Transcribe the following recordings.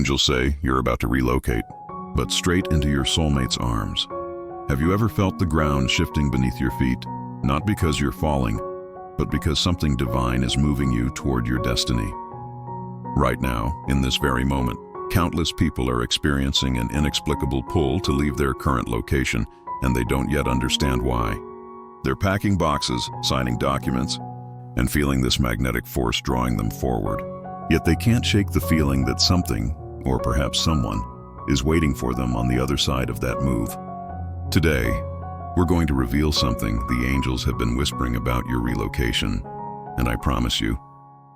Angels say you're about to relocate, but straight into your soulmate's arms. Have you ever felt the ground shifting beneath your feet, not because you're falling, but because something divine is moving you toward your destiny? Right now, in this very moment, countless people are experiencing an inexplicable pull to leave their current location, and they don't yet understand why. They're packing boxes, signing documents, and feeling this magnetic force drawing them forward. Yet they can't shake the feeling that something, or perhaps someone, is waiting for them on the other side of that move. Today, we're going to reveal something the angels have been whispering about your relocation, and I promise you,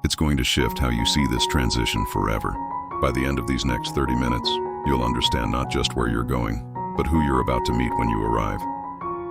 it's going to shift how you see this transition forever. By the end of these next 30 minutes, you'll understand not just where you're going, but who you're about to meet when you arrive.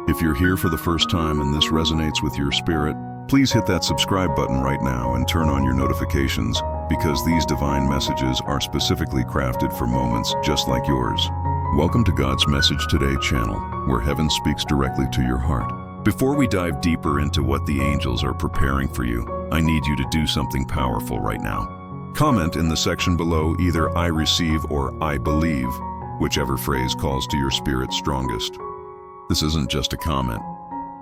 If you're here for the first time and this resonates with your spirit, please hit that subscribe button right now and turn on your notifications, because these divine messages are specifically crafted for moments just like yours. Welcome to God's Message Today channel, where heaven speaks directly to your heart. Before we dive deeper into what the angels are preparing for you, I need you to do something powerful right now. Comment in the section below either "I receive" or "I believe," whichever phrase calls to your spirit strongest. This isn't just a comment.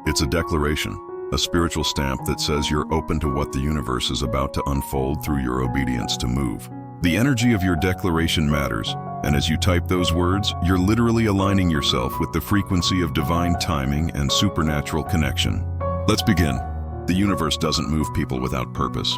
It's a declaration, a spiritual stamp that says you're open to what the universe is about to unfold through your obedience to move. The energy of your declaration matters, and as you type those words, you're literally aligning yourself with the frequency of divine timing and supernatural connection. Let's begin. The universe doesn't move people without purpose.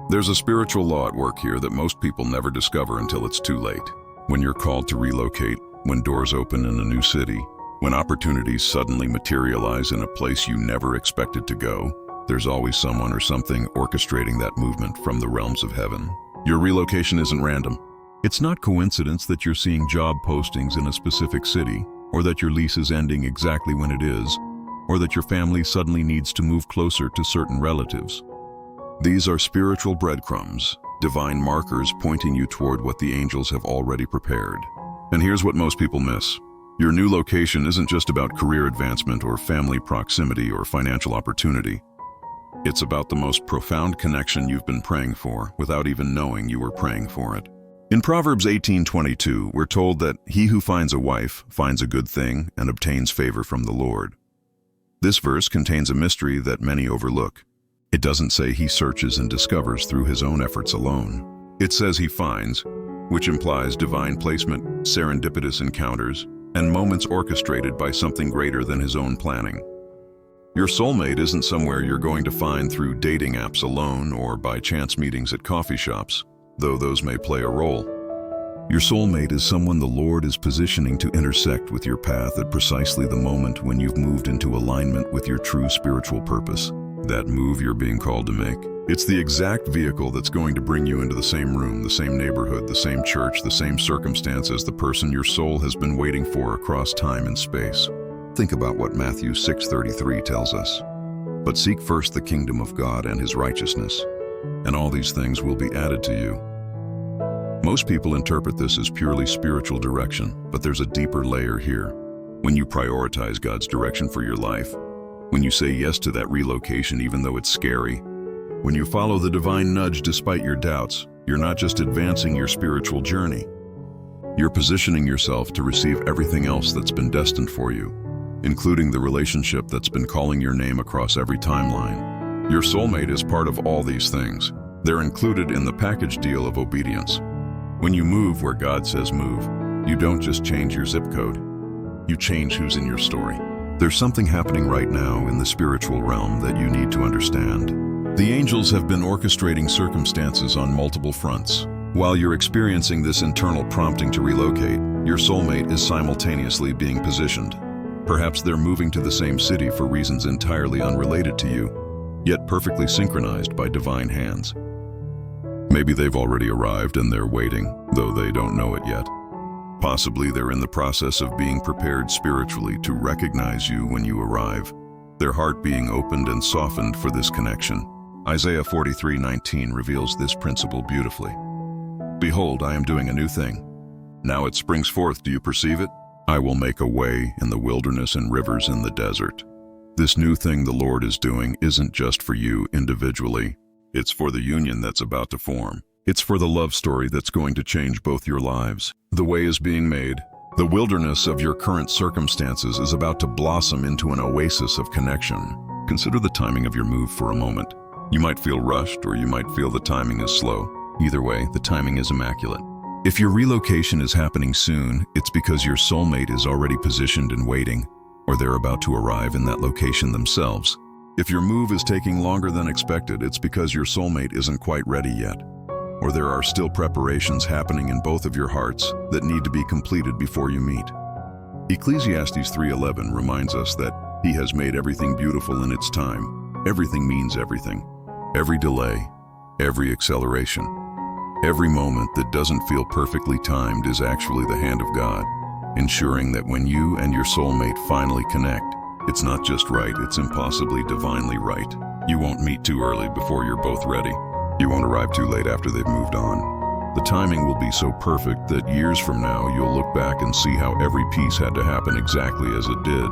There's a spiritual law at work here that most people never discover until it's too late. When you're called to relocate, when doors open in a new city, when opportunities suddenly materialize in a place you never expected to go, there's always someone or something orchestrating that movement from the realms of heaven. Your relocation isn't random. It's not coincidence that you're seeing job postings in a specific city, or that your lease is ending exactly when it is, or that your family suddenly needs to move closer to certain relatives. These are spiritual breadcrumbs, divine markers pointing you toward what the angels have already prepared. And here's what most people miss. Your new location isn't just about career advancement or family proximity or financial opportunity. It's about the most profound connection you've been praying for without even knowing you were praying for it. In Proverbs 18:22, we're told that he who finds a wife finds a good thing and obtains favor from the Lord. This verse contains a mystery that many overlook. It doesn't say he searches and discovers through his own efforts alone. It says he finds, which implies divine placement, serendipitous encounters, and moments orchestrated by something greater than his own planning. Your soulmate isn't somewhere you're going to find through dating apps alone or by chance meetings at coffee shops, though those may play a role. Your soulmate is someone the Lord is positioning to intersect with your path at precisely the moment when you've moved into alignment with your true spiritual purpose, that move you're being called to make. It's the exact vehicle that's going to bring you into the same room, the same neighborhood, the same church, the same circumstance as the person your soul has been waiting for across time and space. Think about what Matthew 6:33 tells us. But seek first the kingdom of God and his righteousness, and all these things will be added to you. Most people interpret this as purely spiritual direction, but there's a deeper layer here. When you prioritize God's direction for your life, when you say yes to that relocation even though it's scary, when you follow the divine nudge despite your doubts, you're not just advancing your spiritual journey. You're positioning yourself to receive everything else that's been destined for you, including the relationship that's been calling your name across every timeline. Your soulmate is part of all these things. They're included in the package deal of obedience. When you move where God says move, you don't just change your zip code. You change who's in your story. There's something happening right now in the spiritual realm that you need to understand. The angels have been orchestrating circumstances on multiple fronts. While you're experiencing this internal prompting to relocate, your soulmate is simultaneously being positioned. Perhaps they're moving to the same city for reasons entirely unrelated to you, yet perfectly synchronized by divine hands. Maybe they've already arrived and they're waiting, though they don't know it yet. Possibly they're in the process of being prepared spiritually to recognize you when you arrive, their heart being opened and softened for this connection. Isaiah 43:19 reveals this principle beautifully. Behold, I am doing a new thing. Now it springs forth, do you perceive it? I will make a way in the wilderness and rivers in the desert. This new thing the Lord is doing isn't just for you individually, it's for the union that's about to form. It's for the love story that's going to change both your lives. The way is being made. The wilderness of your current circumstances is about to blossom into an oasis of connection. Consider the timing of your move for a moment. You might feel rushed, or you might feel the timing is slow. Either way, the timing is immaculate. If your relocation is happening soon, it's because your soulmate is already positioned and waiting, or they're about to arrive in that location themselves. If your move is taking longer than expected, it's because your soulmate isn't quite ready yet, or there are still preparations happening in both of your hearts that need to be completed before you meet. Ecclesiastes 3:11 reminds us that He has made everything beautiful in its time. Everything means everything. Every delay, every acceleration, every moment that doesn't feel perfectly timed is actually the hand of God, ensuring that when you and your soulmate finally connect, it's not just right, it's impossibly divinely right. You won't meet too early before you're both ready. You won't arrive too late after they've moved on. The timing will be so perfect that years from now you'll look back and see how every piece had to happen exactly as it did.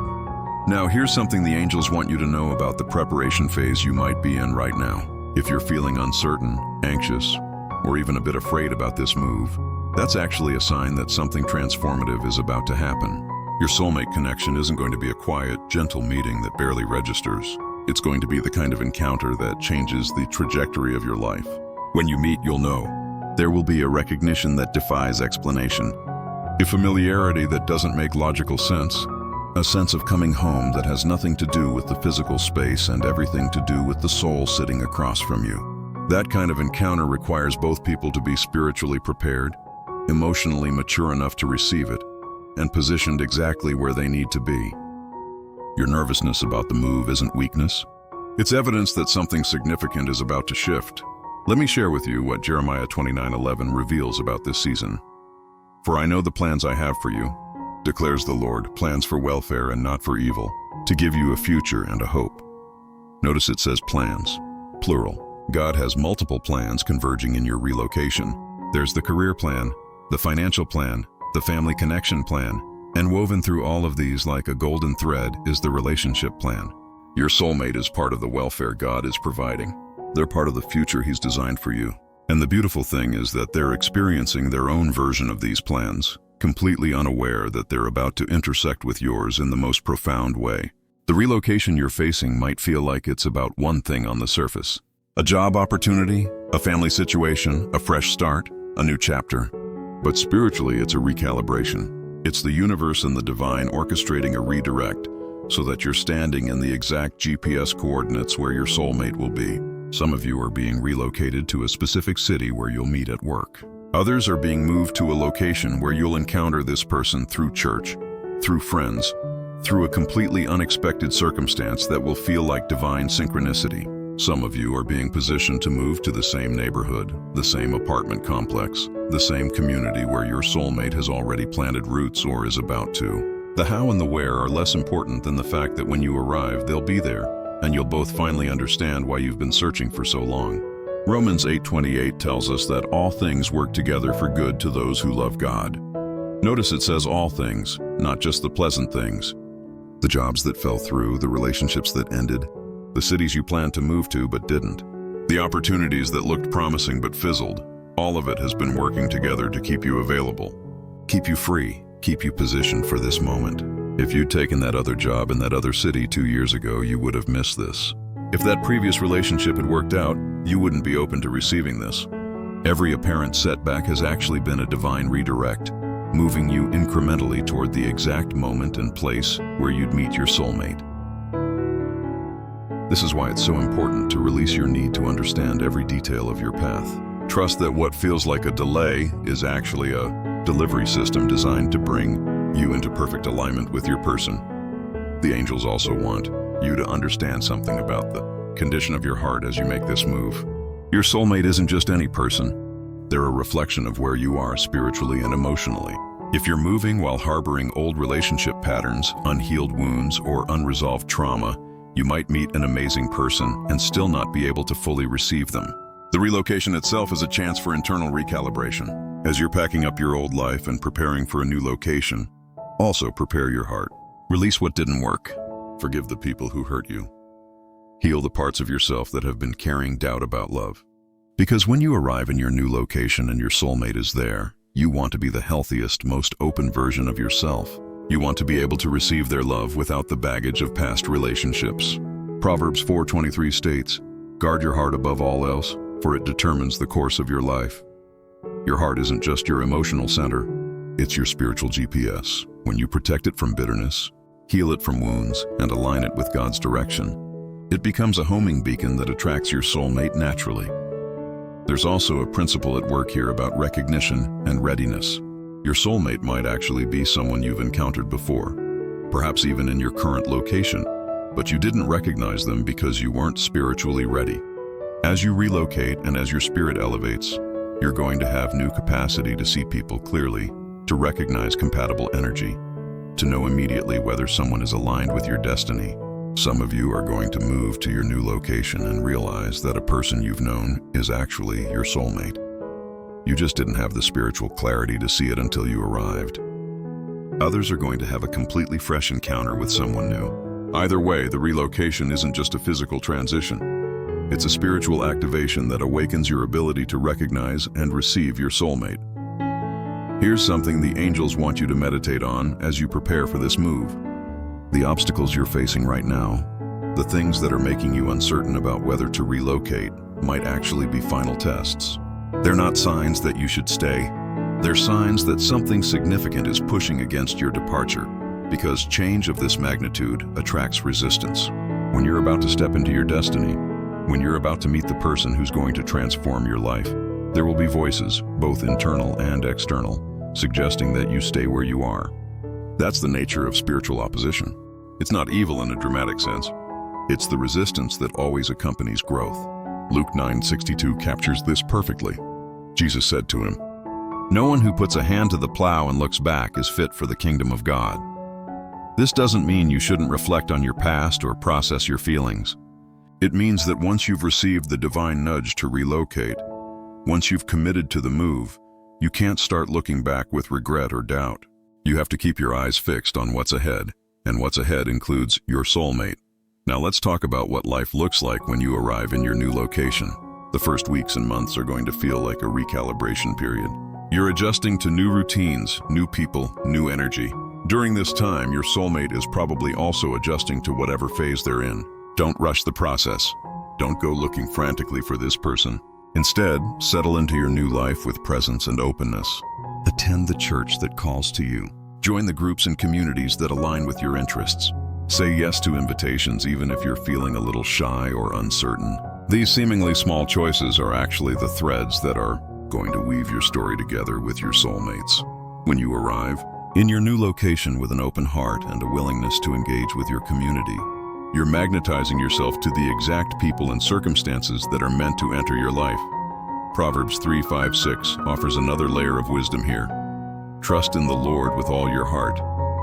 Now here's something the angels want you to know about the preparation phase you might be in right now. If you're feeling uncertain, anxious, or even a bit afraid about this move, that's actually a sign that something transformative is about to happen. Your soulmate connection isn't going to be a quiet, gentle meeting that barely registers. It's going to be the kind of encounter that changes the trajectory of your life. When you meet, you'll know. There will be a recognition that defies explanation, a familiarity that doesn't make logical sense, a sense of coming home that has nothing to do with the physical space and everything to do with the soul sitting across from you. That kind of encounter requires both people to be spiritually prepared, emotionally mature enough to receive it, and positioned exactly where they need to be. Your nervousness about the move isn't weakness. It's evidence that something significant is about to shift. Let me share with you what Jeremiah 29:11 reveals about this season. "For I know the plans I have for you, declares the Lord, plans for welfare and not for evil, to give you a future and a hope." Notice it says plans, plural. God has multiple plans converging in your relocation. There's the career plan, the financial plan, the family connection plan, and woven through all of these like a golden thread is the relationship plan. Your soulmate is part of the welfare God is providing. They're part of the future He's designed for you. And the beautiful thing is that they're experiencing their own version of these plans, completely unaware that they're about to intersect with yours in the most profound way. The relocation you're facing might feel like it's about one thing on the surface. A job opportunity, a family situation, a fresh start, a new chapter. But spiritually, it's a recalibration. It's the universe and the divine orchestrating a redirect so that you're standing in the exact GPS coordinates where your soulmate will be. Some of you are being relocated to a specific city where you'll meet at work. Others are being moved to a location where you'll encounter this person through church, through friends, through a completely unexpected circumstance that will feel like divine synchronicity. Some of you are being positioned to move to the same neighborhood, the same apartment complex, the same community where your soulmate has already planted roots or is about to. The how and the where are less important than the fact that when you arrive, they'll be there, and you'll both finally understand why you've been searching for so long. Romans 8:28 tells us that all things work together for good to those who love God. Notice it says all things, not just the pleasant things. The jobs that fell through, the relationships that ended, the cities you planned to move to but didn't, the opportunities that looked promising but fizzled. All of it has been working together to keep you available, keep you free, keep you positioned for this moment. If you'd taken that other job in that other city 2 years ago, you would have missed this. If that previous relationship had worked out, you wouldn't be open to receiving this. Every apparent setback has actually been a divine redirect, moving you incrementally toward the exact moment and place where you'd meet your soulmate. This is why it's so important to release your need to understand every detail of your path. Trust that what feels like a delay is actually a delivery system designed to bring you into perfect alignment with your person. The angels also want you to understand something about the condition of your heart as you make this move. Your soulmate isn't just any person. They're a reflection of where you are spiritually and emotionally. If you're moving while harboring old relationship patterns, unhealed wounds, or unresolved trauma, you might meet an amazing person and still not be able to fully receive them. The relocation itself is a chance for internal recalibration. As you're packing up your old life and preparing for a new location, also prepare your heart. Release what didn't work. Forgive the people who hurt you. Heal the parts of yourself that have been carrying doubt about love. Because when you arrive in your new location and your soulmate is there, you want to be the healthiest, most open version of yourself. You want to be able to receive their love without the baggage of past relationships. Proverbs 4:23 states, "Guard your heart above all else, for it determines the course of your life." Your heart isn't just your emotional center, it's your spiritual GPS. When you protect it from bitterness, heal it from wounds, and align it with God's direction, it becomes a homing beacon that attracts your soulmate naturally. There's also a principle at work here about recognition and readiness. Your soulmate might actually be someone you've encountered before, perhaps even in your current location, but you didn't recognize them because you weren't spiritually ready. As you relocate and as your spirit elevates, you're going to have new capacity to see people clearly, to recognize compatible energy, to know immediately whether someone is aligned with your destiny. Some of you are going to move to your new location and realize that a person you've known is actually your soulmate. You just didn't have the spiritual clarity to see it until you arrived. Others are going to have a completely fresh encounter with someone new. Either way, the relocation isn't just a physical transition. It's a spiritual activation that awakens your ability to recognize and receive your soulmate. Here's something the angels want you to meditate on as you prepare for this move. The obstacles you're facing right now, the things that are making you uncertain about whether to relocate, might actually be final tests. They're not signs that you should stay. They're signs that something significant is pushing against your departure, because change of this magnitude attracts resistance. When you're about to step into your destiny, when you're about to meet the person who's going to transform your life, there will be voices, both internal and external, suggesting that you stay where you are. That's the nature of spiritual opposition. It's not evil in a dramatic sense. It's the resistance that always accompanies growth. Luke 9:62 captures this perfectly. Jesus said to him, "No one who puts a hand to the plow and looks back is fit for the kingdom of God." This doesn't mean you shouldn't reflect on your past or process your feelings. It means that once you've received the divine nudge to relocate, once you've committed to the move, you can't start looking back with regret or doubt. You have to keep your eyes fixed on what's ahead, and what's ahead includes your soulmate. Now let's talk about what life looks like when you arrive in your new location. The first weeks and months are going to feel like a recalibration period. You're adjusting to new routines, new people, new energy. During this time, your soulmate is probably also adjusting to whatever phase they're in. Don't rush the process. Don't go looking frantically for this person. Instead, settle into your new life with presence and openness. Attend the church that calls to you. Join the groups and communities that align with your interests. Say yes to invitations even if you're feeling a little shy or uncertain. These seemingly small choices are actually the threads that are going to weave your story together with your soulmates. When you arrive in your new location with an open heart and a willingness to engage with your community, you're magnetizing yourself to the exact people and circumstances that are meant to enter your life. Proverbs 3:5-6 offers another layer of wisdom here. Trust in the Lord with all your heart,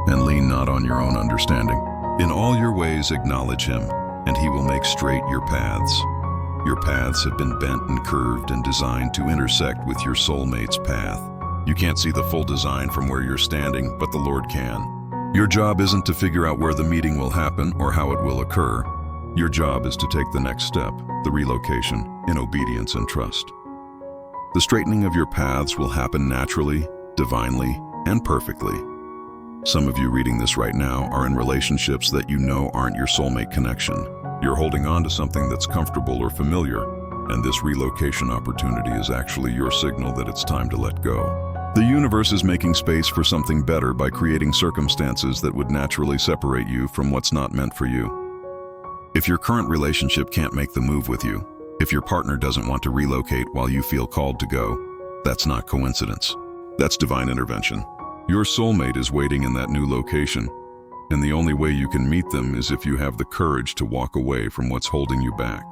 and lean not on your own understanding. In all your ways acknowledge Him, and He will make straight your paths. Your paths have been bent and curved and designed to intersect with your soulmate's path. You can't see the full design from where you're standing, but the Lord can. Your job isn't to figure out where the meeting will happen or how it will occur. Your job is to take the next step, the relocation, in obedience and trust. The straightening of your paths will happen naturally, divinely, and perfectly. Some of you reading this right now are in relationships that you know aren't your soulmate connection. You're holding on to something that's comfortable or familiar, and this relocation opportunity is actually your signal that it's time to let go. The universe is making space for something better by creating circumstances that would naturally separate you from what's not meant for you. If your current relationship can't make the move with you, if your partner doesn't want to relocate while you feel called to go, that's not coincidence. That's divine intervention. Your soulmate is waiting in that new location, and the only way you can meet them is if you have the courage to walk away from what's holding you back.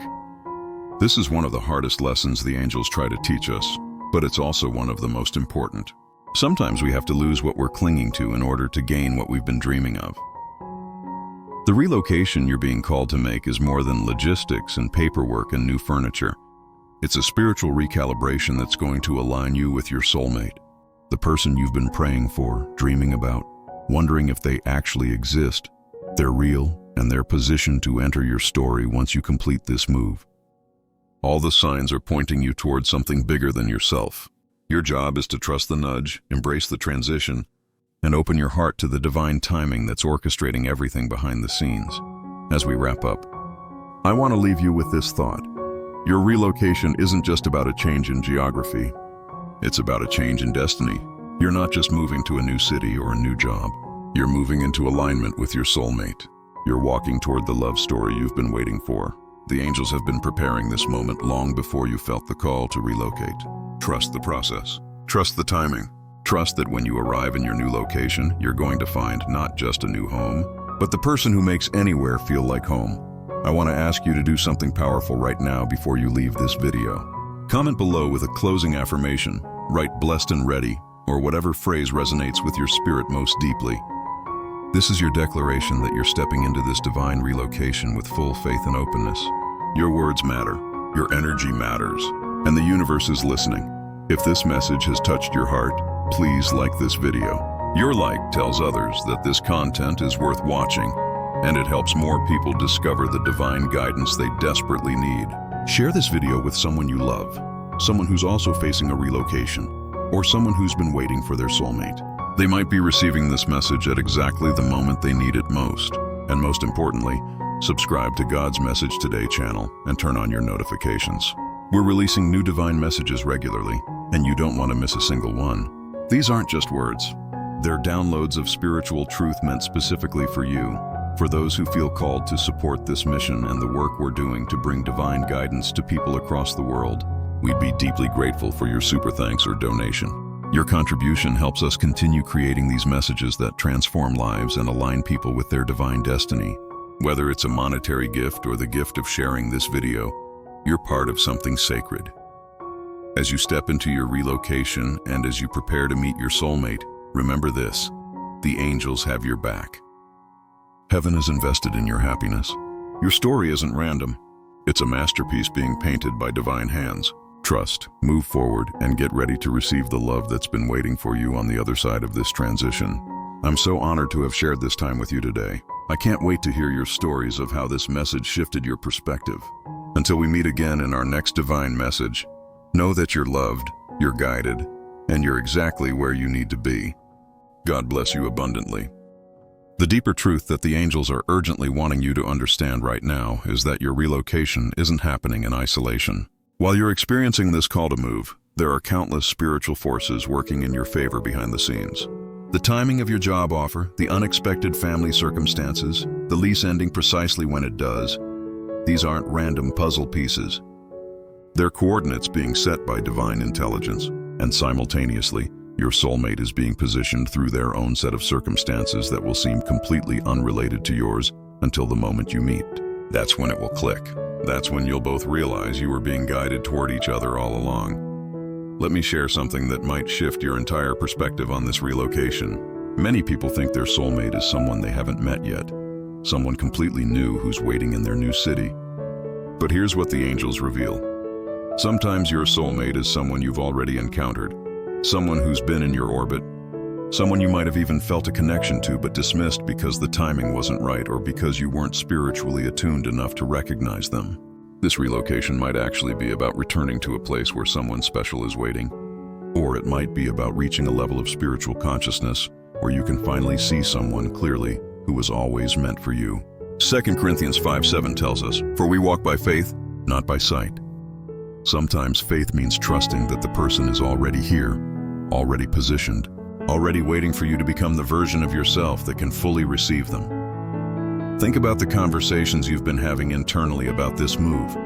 This is one of the hardest lessons the angels try to teach us, but it's also one of the most important. Sometimes we have to lose what we're clinging to in order to gain what we've been dreaming of. The relocation you're being called to make is more than logistics and paperwork and new furniture. It's a spiritual recalibration that's going to align you with your soulmate, the person you've been praying for, dreaming about, wondering if they actually exist. They're real, and they're positioned to enter your story once you complete this move. All the signs are pointing you towards something bigger than yourself. Your job is to trust the nudge, embrace the transition, and open your heart to the divine timing that's orchestrating everything behind the scenes. As we wrap up, I want to leave you with this thought. Your relocation isn't just about a change in geography. It's about a change in destiny. You're not just moving to a new city or a new job. You're moving into alignment with your soulmate. You're walking toward the love story you've been waiting for. The angels have been preparing this moment long before you felt the call to relocate. Trust the process. Trust the timing. Trust that when you arrive in your new location, you're going to find not just a new home, but the person who makes anywhere feel like home. I want to ask you to do something powerful right now before you leave this video. Comment below with a closing affirmation. Write "blessed and ready," or whatever phrase resonates with your spirit most deeply. This is your declaration that you're stepping into this divine relocation with full faith and openness. Your words matter, your energy matters, and the universe is listening. If this message has touched your heart, please like this video. Your like tells others that this content is worth watching, and it helps more people discover the divine guidance they desperately need. Share this video with someone you love, someone who's also facing a relocation, or someone who's been waiting for their soulmate. They might be receiving this message at exactly the moment they need it most. And most importantly, subscribe to God's Message Today channel and turn on your notifications. We're releasing new divine messages regularly, and you don't want to miss a single one. These aren't just words. They're downloads of spiritual truth meant specifically for you, for those who feel called to support this mission and the work we're doing to bring divine guidance to people across the world. We'd be deeply grateful for your super thanks or donation. Your contribution helps us continue creating these messages that transform lives and align people with their divine destiny. Whether it's a monetary gift or the gift of sharing this video, you're part of something sacred. As you step into your relocation and as you prepare to meet your soulmate, remember this: the angels have your back. Heaven is invested in your happiness. Your story isn't random. It's a masterpiece being painted by divine hands. Trust, move forward, and get ready to receive the love that's been waiting for you on the other side of this transition. I'm so honored to have shared this time with you today. I can't wait to hear your stories of how this message shifted your perspective. Until we meet again in our next divine message, know that you're loved, you're guided, and you're exactly where you need to be. God bless you abundantly. The deeper truth that the angels are urgently wanting you to understand right now is that your relocation isn't happening in isolation. While you're experiencing this call to move, there are countless spiritual forces working in your favor behind the scenes. The timing of your job offer, the unexpected family circumstances, the lease ending precisely when it does, these aren't random puzzle pieces. They're coordinates being set by divine intelligence, and simultaneously, your soulmate is being positioned through their own set of circumstances that will seem completely unrelated to yours until the moment you meet. That's when it will click. That's when you'll both realize you were being guided toward each other all along. Let me share something that might shift your entire perspective on this relocation. Many people think their soulmate is someone they haven't met yet, someone completely new who's waiting in their new city. But here's what the angels reveal. Sometimes your soulmate is someone you've already encountered, someone who's been in your orbit, someone you might have even felt a connection to but dismissed because the timing wasn't right or because you weren't spiritually attuned enough to recognize them. This relocation might actually be about returning to a place where someone special is waiting, or it might be about reaching a level of spiritual consciousness where you can finally see someone clearly who was always meant for you. 2 Corinthians 5:7 tells us, "For we walk by faith, not by sight." Sometimes faith means trusting that the person is already here, already positioned, already waiting for you to become the version of yourself that can fully receive them. Think about the conversations you've been having internally about this move.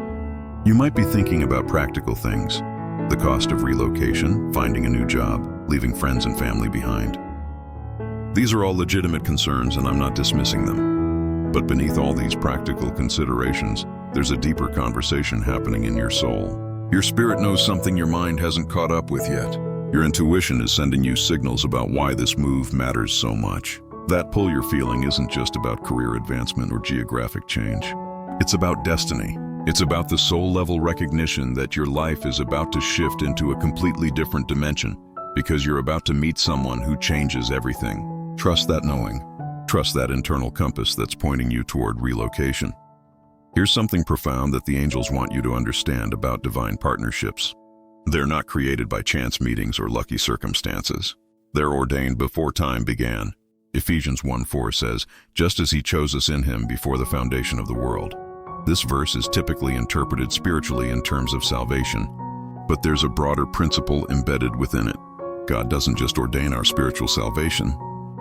You might be thinking about practical things, the cost of relocation, finding a new job, leaving friends and family behind. These are all legitimate concerns, and I'm not dismissing them. But beneath all these practical considerations, there's a deeper conversation happening in your soul. Your spirit knows something your mind hasn't caught up with yet. Your intuition is sending you signals about why this move matters so much. That pull you're feeling isn't just about career advancement or geographic change. It's about destiny. It's about the soul-level recognition that your life is about to shift into a completely different dimension because you're about to meet someone who changes everything. Trust that knowing. Trust that internal compass that's pointing you toward relocation. Here's something profound that the angels want you to understand about divine partnerships. They're not created by chance meetings or lucky circumstances. They're ordained before time began. Ephesians 1:4 says, "Just as he chose us in him before the foundation of the world." This verse is typically interpreted spiritually in terms of salvation, but there's a broader principle embedded within it. God doesn't just ordain our spiritual salvation.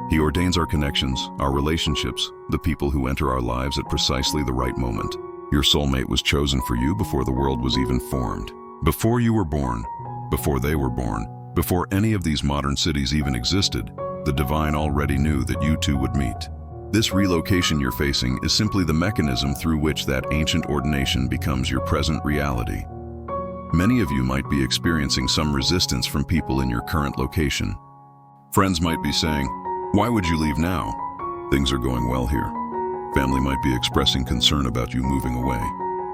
He ordains our connections, our relationships, the people who enter our lives at precisely the right moment. Your soulmate was chosen for you before the world was even formed. Before you were born, before they were born, before any of these modern cities even existed, the divine already knew that you two would meet. This relocation you're facing is simply the mechanism through which that ancient ordination becomes your present reality. Many of you might be experiencing some resistance from people in your current location. Friends might be saying, "Why would you leave now? Things are going well here." Family might be expressing concern about you moving away.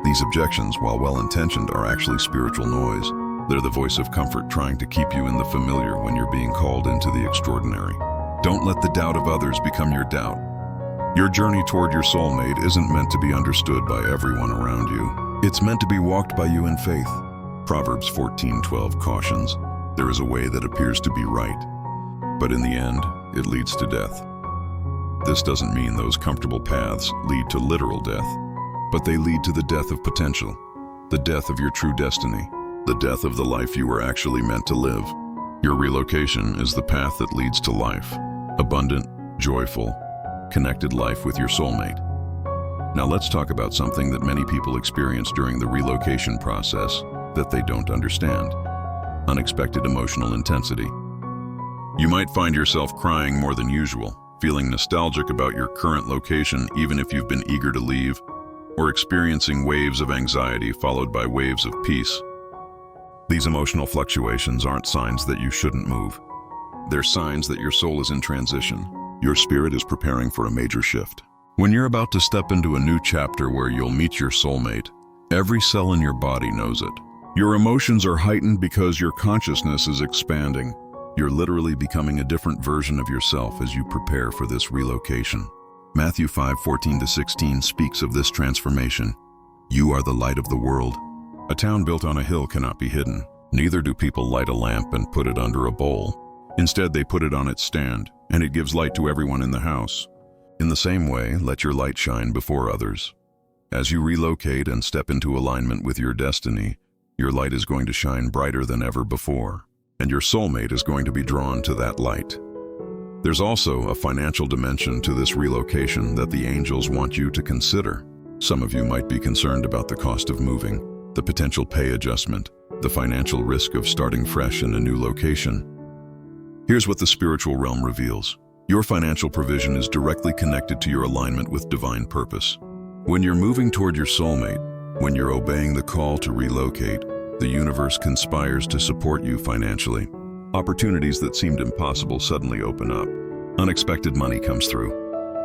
These objections, while well-intentioned, are actually spiritual noise. They're the voice of comfort trying to keep you in the familiar when you're being called into the extraordinary. Don't let the doubt of others become your doubt. Your journey toward your soulmate isn't meant to be understood by everyone around you. It's meant to be walked by you in faith. Proverbs 14:12 cautions, "There is a way that appears to be right, but in the end, it leads to death." This doesn't mean those comfortable paths lead to literal death, but they lead to the death of potential, the death of your true destiny, the death of the life you were actually meant to live. Your relocation is the path that leads to life, abundant, joyful, connected life with your soulmate. Now let's talk about something that many people experience during the relocation process that they don't understand: unexpected emotional intensity. You might find yourself crying more than usual, feeling nostalgic about your current location even if you've been eager to leave, or experiencing waves of anxiety followed by waves of peace. These emotional fluctuations aren't signs that you shouldn't move. They're signs that your soul is in transition. Your spirit is preparing for a major shift. When you're about to step into a new chapter where you'll meet your soulmate, every cell in your body knows it. Your emotions are heightened because your consciousness is expanding. You're literally becoming a different version of yourself as you prepare for this relocation. Matthew 5:14-16 speaks of this transformation. "You are the light of the world. A town built on a hill cannot be hidden. Neither do people light a lamp and put it under a bowl. Instead, they put it on its stand, and it gives light to everyone in the house. In the same way, let your light shine before others." As you relocate and step into alignment with your destiny, your light is going to shine brighter than ever before, and your soulmate is going to be drawn to that light. There's also a financial dimension to this relocation that the angels want you to consider. Some of you might be concerned about the cost of moving, the potential pay adjustment, the financial risk of starting fresh in a new location. Here's what the spiritual realm reveals. Your financial provision is directly connected to your alignment with divine purpose. When you're moving toward your soulmate, when you're obeying the call to relocate, the universe conspires to support you financially. Opportunities that seemed impossible suddenly open up. Unexpected money comes through.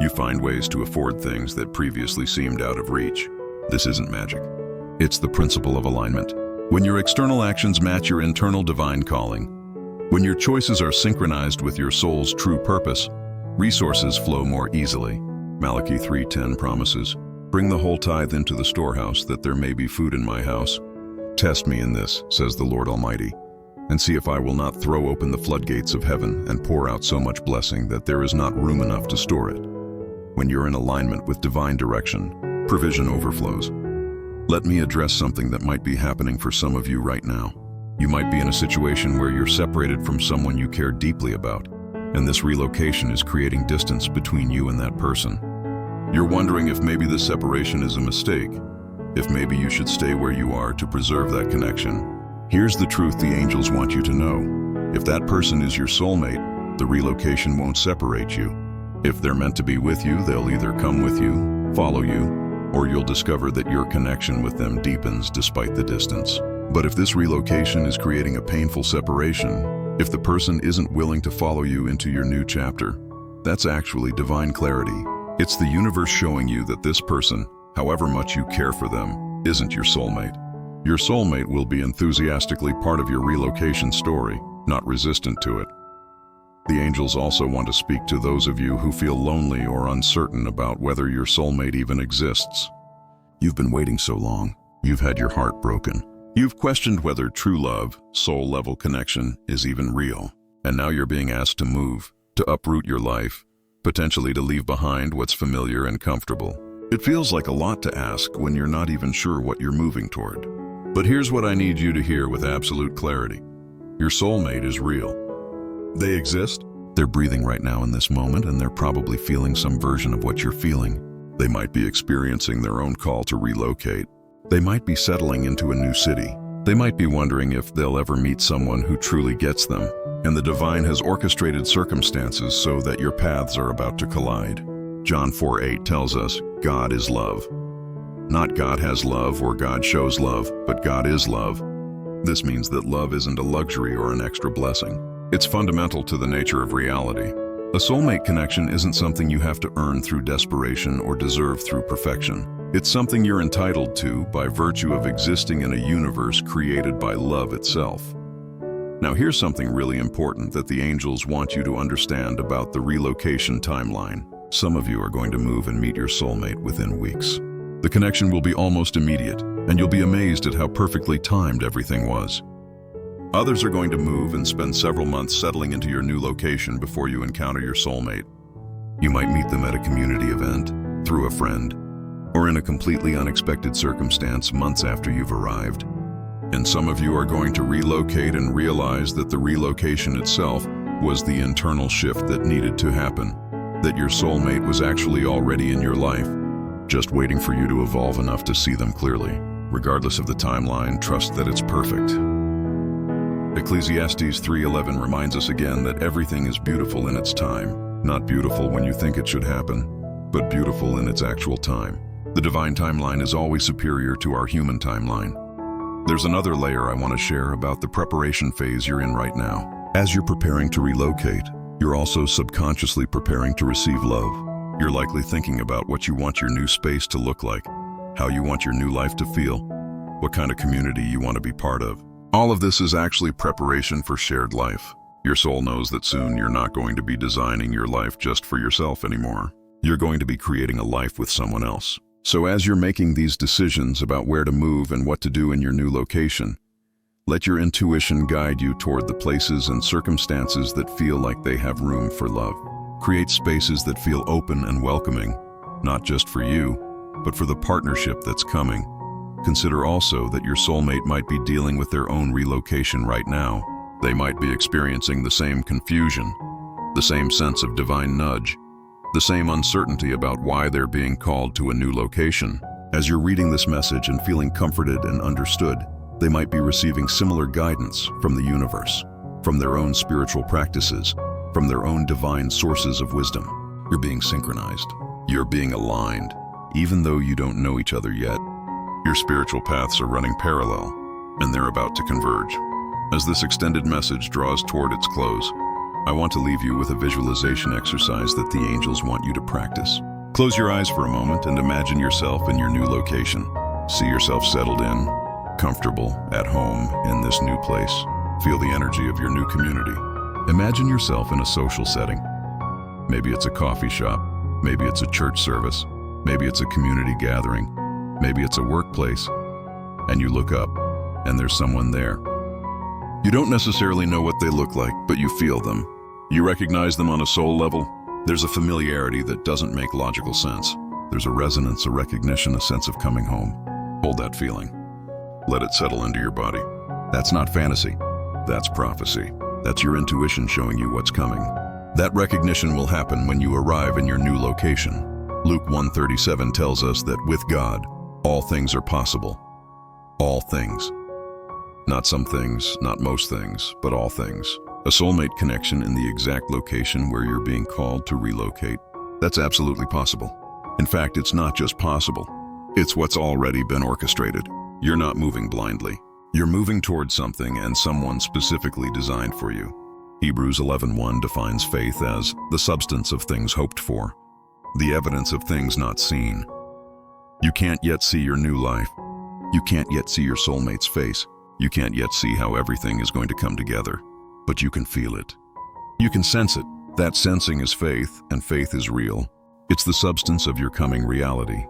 You find ways to afford things that previously seemed out of reach. This isn't magic. It's the principle of alignment. When your external actions match your internal divine calling, when your choices are synchronized with your soul's true purpose, resources flow more easily. Malachi 3:10 promises, "Bring the whole tithe into the storehouse, that there may be food in my house. Test me in this, says the Lord Almighty, and see if I will not throw open the floodgates of heaven and pour out so much blessing that there is not room enough to store it." When you're in alignment with divine direction, provision overflows. Let me address something that might be happening for some of you right now. You might be in a situation where you're separated from someone you care deeply about, and this relocation is creating distance between you and that person. You're wondering if maybe this separation is a mistake, if maybe you should stay where you are to preserve that connection. Here's the truth the angels want you to know. If that person is your soulmate, the relocation won't separate you. If they're meant to be with you, they'll either come with you, follow you, or you'll discover that your connection with them deepens despite the distance. But if this relocation is creating a painful separation, if the person isn't willing to follow you into your new chapter, that's actually divine clarity. It's the universe showing you that this person, however much you care for them, isn't your soulmate. Your soulmate will be enthusiastically part of your relocation story, not resistant to it. The angels also want to speak to those of you who feel lonely or uncertain about whether your soulmate even exists. You've been waiting so long. You've had your heart broken. You've questioned whether true love, soul-level connection, is even real. And now you're being asked to move, to uproot your life, potentially to leave behind what's familiar and comfortable. It feels like a lot to ask when you're not even sure what you're moving toward. But here's what I need you to hear with absolute clarity. Your soulmate is real. They exist. They're breathing right now in this moment, and they're probably feeling some version of what you're feeling. They might be experiencing their own call to relocate. They might be settling into a new city. They might be wondering if they'll ever meet someone who truly gets them. And the divine has orchestrated circumstances so that your paths are about to collide. John 4:8 tells us, God is love. Not God has love or God shows love, but God is love. This means that love isn't a luxury or an extra blessing. It's fundamental to the nature of reality. A soulmate connection isn't something you have to earn through desperation or deserve through perfection. It's something you're entitled to by virtue of existing in a universe created by love itself. Now here's something really important that the angels want you to understand about the relocation timeline. Some of you are going to move and meet your soulmate within weeks. The connection will be almost immediate, and you'll be amazed at how perfectly timed everything was. Others are going to move and spend several months settling into your new location before you encounter your soulmate. You might meet them at a community event, through a friend, or in a completely unexpected circumstance months after you've arrived. And some of you are going to relocate and realize that the relocation itself was the internal shift that needed to happen, that your soulmate was actually already in your life, just waiting for you to evolve enough to see them clearly. Regardless of the timeline, trust that it's perfect. Ecclesiastes 3:11 reminds us again that everything is beautiful in its time, not beautiful when you think it should happen, but beautiful in its actual time. The divine timeline is always superior to our human timeline. There's another layer I want to share about the preparation phase you're in right now. As you're preparing to relocate, you're also subconsciously preparing to receive love. You're likely thinking about what you want your new space to look like, how you want your new life to feel, what kind of community you want to be part of. All of this is actually preparation for shared life. Your soul knows that soon you're not going to be designing your life just for yourself anymore. You're going to be creating a life with someone else. So as you're making these decisions about where to move and what to do in your new location, let your intuition guide you toward the places and circumstances that feel like they have room for love. Create spaces that feel open and welcoming, not just for you, but for the partnership that's coming. Consider also that your soulmate might be dealing with their own relocation right now. They might be experiencing the same confusion, the same sense of divine nudge, the same uncertainty about why they're being called to a new location. As you're reading this message and feeling comforted and understood, they might be receiving similar guidance from the universe, from their own spiritual practices, from their own divine sources of wisdom. You're being synchronized. You're being aligned. Even though you don't know each other yet, your spiritual paths are running parallel, and they're about to converge. As this extended message draws toward its close, I want to leave you with a visualization exercise that the angels want you to practice. Close your eyes for a moment and imagine yourself in your new location. See yourself settled in, comfortable, at home in this new place. Feel the energy of your new community. Imagine yourself in a social setting. Maybe it's a coffee shop, maybe it's a church service, maybe it's a community gathering, maybe it's a workplace, and you look up and there's someone there. You don't necessarily know what they look like, but you feel them. You recognize them on a soul level. There's a familiarity that doesn't make logical sense. There's a resonance, a recognition, a sense of coming home. Hold that feeling. Let it settle into your body. That's not fantasy. That's prophecy. That's your intuition showing you what's coming. That recognition will happen when you arrive in your new location. Luke 1:37 tells us that with God, all things are possible. All things. Not some things, not most things, but all things. A soulmate connection in the exact location where you're being called to relocate. That's absolutely possible. In fact, it's not just possible. It's what's already been orchestrated. You're not moving blindly. You're moving towards something and someone specifically designed for you. Hebrews 11:1 defines faith as the substance of things hoped for, the evidence of things not seen. You can't yet see your new life. You can't yet see your soulmate's face. You can't yet see how everything is going to come together, but you can feel it. You can sense it. That sensing is faith, and faith is real. It's the substance of your coming reality.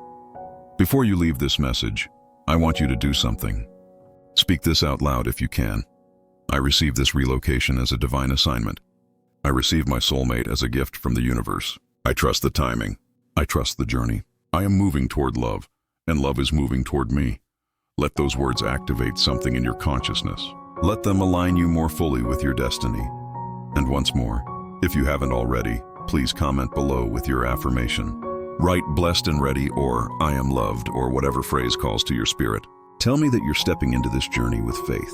Before you leave this message, I want you to do something. Speak this out loud if you can. I receive this relocation as a divine assignment. I receive my soulmate as a gift from the universe. I trust the timing. I trust the journey. I am moving toward love, and love is moving toward me. Let those words activate something in your consciousness. Let them align you more fully with your destiny. And once more, if you haven't already, please comment below with your affirmation. Write blessed and ready or I am loved or whatever phrase calls to your spirit. Tell me that you're stepping into this journey with faith.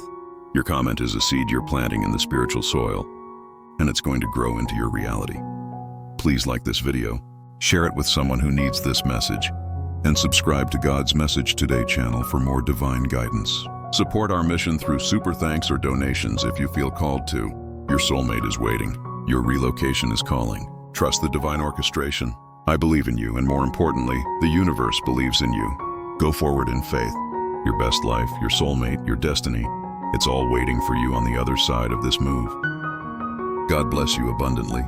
Your comment is a seed you're planting in the spiritual soil, and it's going to grow into your reality. Please like this video, share it with someone who needs this message, and subscribe to God's Message Today channel for more divine guidance. Support our mission through super thanks or donations if you feel called to. Your soulmate is waiting. Your relocation is calling. Trust the divine orchestration. I believe in you, and more importantly, the universe believes in you. Go forward in faith. Your best life, your soulmate, your destiny, it's all waiting for you on the other side of this move. God bless you abundantly.